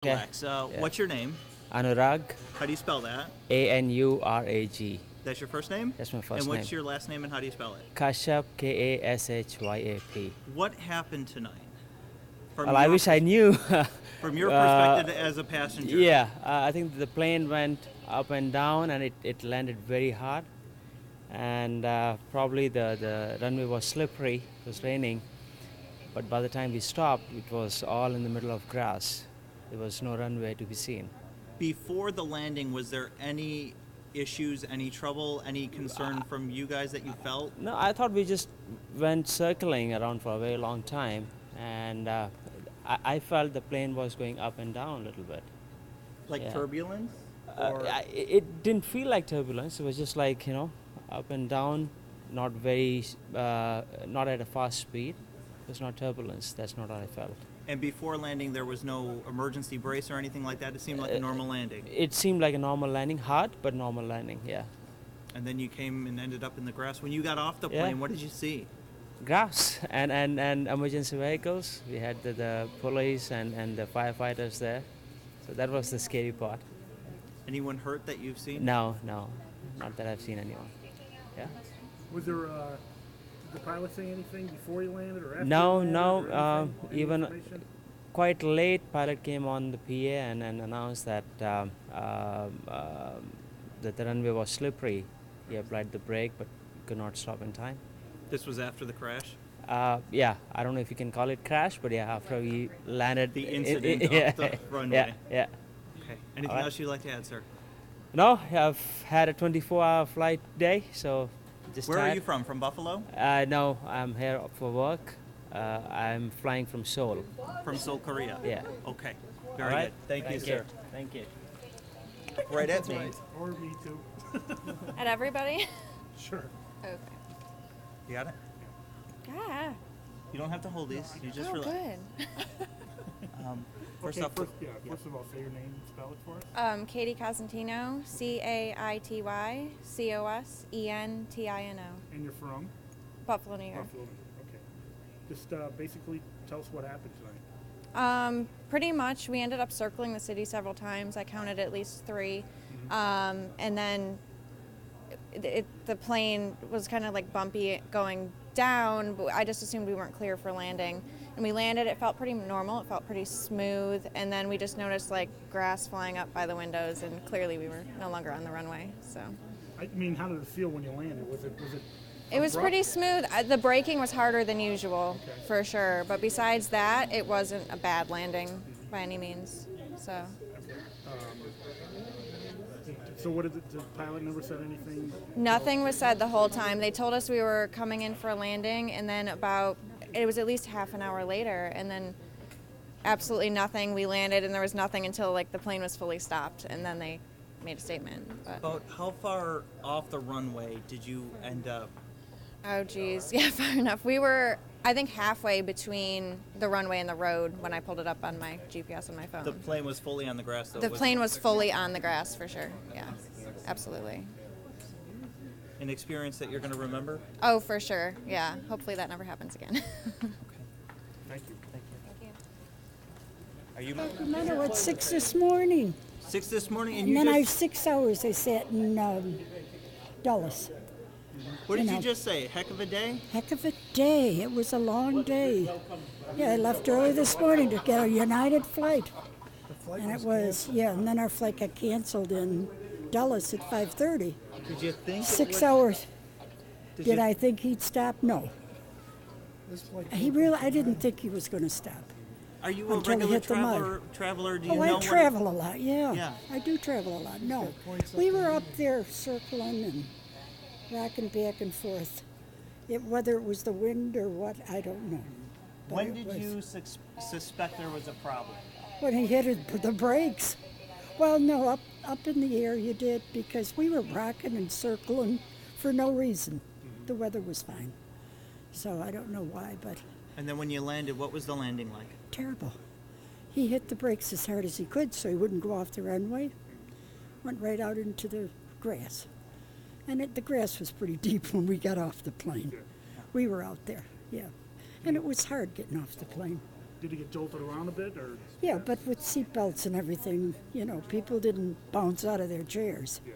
Okay. Relax. Yeah. What's your name? Anurag, How do you spell that? Anurag. That's your first name? That's my first And what's name. your last name and how do you spell it? Kashyap, Kashyap. What happened tonight? From Well, I wish I knew. From your perspective as a passenger. Yeah, I think the plane went up and down and it landed very hard. And probably the runway was slippery, it was raining. But by the time we stopped, it was all in the middle of grass. There was no runway to be seen. Before the landing, was there any issues, any trouble, any concern from you guys that you felt? No, I thought we just went circling around for a very long time. And I felt the plane was going up and down a little bit. Like Yeah. turbulence? Or It didn't feel like turbulence. It was just like, up and down, not not at a fast speed. It was not turbulence. That's not what I felt. and before landing, there was no emergency brace or anything like that? It seemed like a normal landing. It seemed like a normal landing, hard, but normal landing, yeah. And then you came and ended up in the grass. When you got off the Yeah. plane, what did you see? Grass and emergency vehicles. We had the police and the firefighters there. So that was the scary part. Anyone hurt that you've seen? No, not that I've seen anyone. Yeah. Was there, did the pilot say anything before you landed or after No, you landed? no, or anything? Any even information? quite late, pilot came on the PA and announced that that the runway was slippery. He applied the brake, but could not stop in time. This was after the crash? Yeah, I don't know if you can call it crash, but yeah, after we landed. The incident yeah, off the runway. Yeah. Okay. Anything Alright. else you'd like to add, sir? No, I've had a 24-hour flight day, so just Where are tired. you from? From Buffalo? No, I'm here for work. I'm flying from Seoul. From Seoul, Korea? Yeah. Okay. Very All right. good. Thank you, sir. Thank you. Right at me. Or me too. At everybody? Sure. Okay. You got it? Yeah. You don't have to hold these. You just Oh, relax. good. First Okay, off, first of all, say your name and spell it for us. Katie Cosentino, CAITY, COSENTINO, And you're from? Buffalo, New York. Buffalo. Okay. Just basically tell us what happened tonight. Pretty much, we ended up circling the city several times. I counted at least 3. And then the plane was kind of like bumpy going down, but I just assumed we weren't clear for landing. And we landed, it felt pretty normal, it felt pretty smooth, and then we just noticed like grass flying up by the windows, and clearly we were no longer on the runway, so. I mean, how did it feel when you landed? Was it It was abrupt? pretty smooth. The braking was harder than usual, Okay. for sure, but besides that, it wasn't a bad landing by any means, so. So what did the pilot never said anything? Nothing was said the whole time. They told us we were coming in for a landing, and then it was at least half an hour later, and then absolutely nothing. We landed, and there was nothing until like the plane was fully stopped, and then they made a statement. But, about how far off the runway did you end up? oh geez, yeah, far enough. We were, I think, halfway between the runway and the road when I pulled it up on my GPS on my phone. The plane was fully on the grass, though. The plane was fully on the grass for sure. Yeah, absolutely. An experience that you're going to remember? Oh, for sure. Yeah. Hopefully that never happens again. Thank you. Are you No, it's 6 this morning. 6 this morning? And And you then I just, 6 hours I sat in Dulles. what did you you know. just say? Heck of a day? Heck of a day. It was a long day. Yeah, I left early this morning to get a United flight. And it was, and then our flight got canceled in Dulles at 5:30. Did you think? 6 hours. Did Did you- I think he'd stop? No. I didn't think he was going to stop. Are you a until he regular hit the mud. traveler? Do you Oh, know I what- travel a lot, yeah. Yeah. I do travel a lot. No, we were up there circling and rocking back and forth. Whether it was the wind or what, I don't know. But When it did was- you suspect there was a problem? When he hit the brakes. Well, no, up in the air you did, because we were rocking and circling for no reason. The weather was fine. So I don't know why, but And then when you landed, what was the landing like? terrible. He hit the brakes as hard as he could so he wouldn't go off the runway. Went right out into the grass. And the grass was pretty deep when we got off the plane. We were out there, yeah. And it was hard getting off the plane. Did he get jolted around a bit, or? Yeah, but with seatbelts and everything, you know, people didn't bounce out of their chairs. Yeah.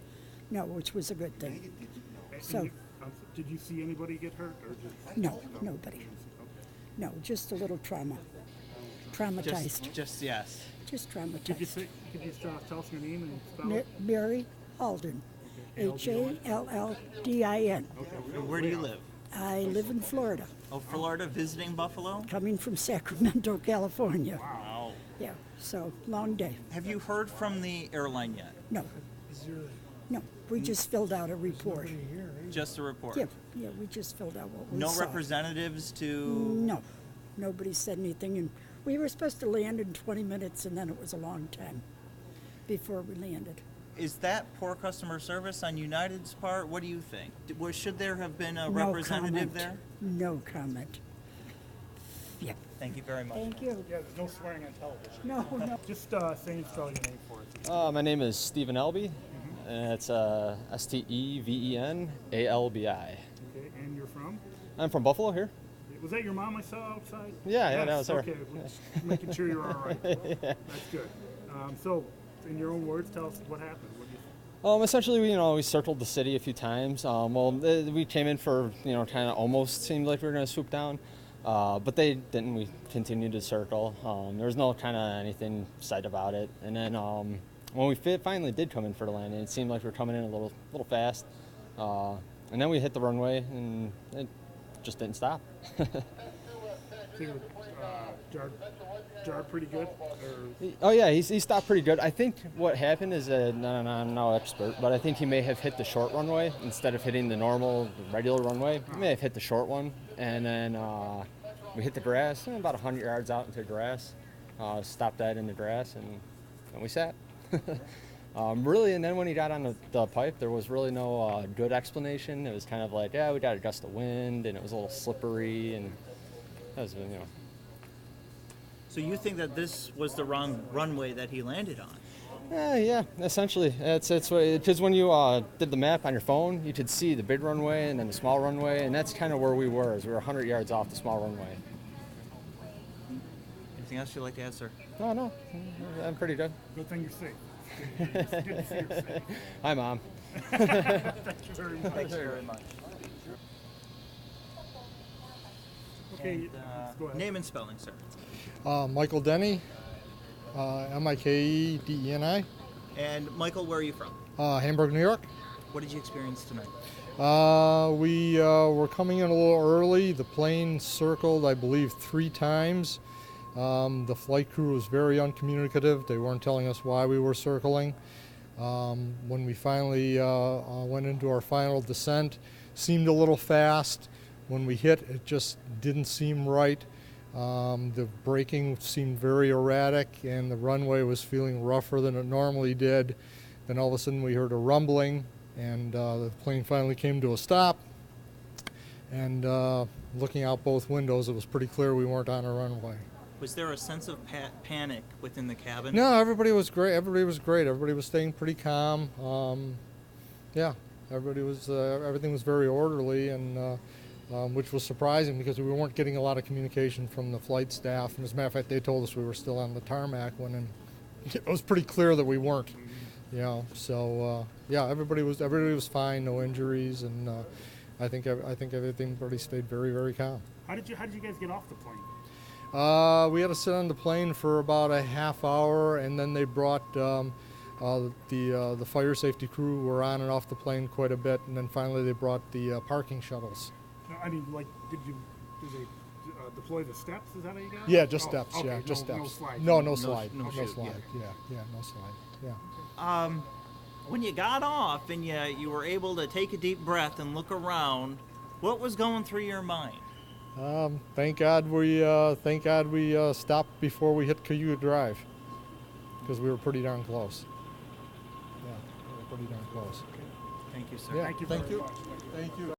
No, which was a good thing. And So- did you see anybody get hurt, or just? No, nobody. Okay. No, just a little trauma. Traumatized. Just yes. Just Could you traumatized. say? Could you tell us your name and spell it? Mary Halldin. Okay. Halldin. Okay. And where do you live? I live in Florida, Oh, Florida, visiting Buffalo? coming from Sacramento, California. Wow. Yeah, so long day. Have you heard from the airline yet? No. No, we just filled out a report. Just a report. Yeah, we just filled out what we No saw. representatives to. No, nobody said anything, and we were supposed to land in 20 minutes, and then it was a long time before we landed. Is that poor customer service on United's part? What do you think? Should there have been a No representative comment. there? No comment. Yeah. Thank you very much. Thank you. Yeah, there's no swearing on television. No. Just say and spell your name for us. My name is Stephen Albee, and it's Stevenalbi. Okay, and you're from? I'm from Buffalo here. Was that your mom I saw outside? Yeah, Yes, that was her. Okay, just making sure you're all right. That's good. So, in your own words, tell us what happened. What did you Essentially, we circled the city a few times. We came in for, kind of almost seemed like we were going to swoop down, but they didn't. We continued to circle. There was no kind of anything said about it. And then when we finally did come in for the landing, it seemed like we were coming in a little fast. And then we hit the runway, and it just didn't stop. think it jarred pretty good? Or? Oh yeah, he stopped pretty good. I think what happened is I'm no expert, but I think he may have hit the short runway instead of hitting the regular runway. He may have hit the short one, and then we hit the grass about 100 yards out into the grass. Stopped that in the grass, and we sat. Really, and then when he got on the pipe, there was really no good explanation. It was kind of like, we got to adjust the wind, and it was a little slippery, and that was, So you think that this was the wrong runway that he landed on? Yeah, essentially. It's because when you did the map on your phone, you could see the big runway and then the small runway, and that's kind of where we were. Is we were 100 yards off the small runway. Anything else you'd like to add, sir? No, I'm pretty good. Good thing you're safe. Good to see you're safe. Hi, Mom. Thank you very much. Thanks very much. Okay, And, go ahead. name and spelling, sir. Michael Denny, Mikedeni, And Michael, where are you from? Hamburg, New York. What did you experience tonight? We were coming in a little early. The plane circled, I believe, 3 times. The flight crew was very uncommunicative. They weren't telling us why we were circling. When we finally went into our final descent, seemed a little fast. When we hit, it just didn't seem right. The braking seemed very erratic, and the runway was feeling rougher than it normally did. Then all of a sudden we heard a rumbling, and the plane finally came to a stop. And looking out both windows, it was pretty clear we weren't on a runway. Was there a sense of panic within the cabin? No, everybody was great. Everybody was great. Everybody was staying pretty calm. Everybody was. Everything was very orderly, and which was surprising because we weren't getting a lot of communication from the flight staff. And as a matter of fact, they told us we were still on the tarmac when it was pretty clear that we weren't. So everybody was fine. No injuries, and I think everybody stayed very, very calm. How did you guys get off the plane? We had to sit on the plane for about a half hour, and then they brought the fire safety crew were on and off the plane quite a bit, and then finally they brought the parking shuttles. No, I mean, like, did they deploy the steps? Is that how you got? Yeah, just steps. Okay. Yeah, just No steps. slide. No slide. no No chute, slide. Yeah, no slide. Yeah. When you got off and you were able to take a deep breath and look around, what was going through your mind? Thank God we stopped before we hit Cayuga Drive, because we were pretty darn close. Yeah, we were pretty darn close. Thank you, sir. Yeah, Thank you thank very you. much. Thank you.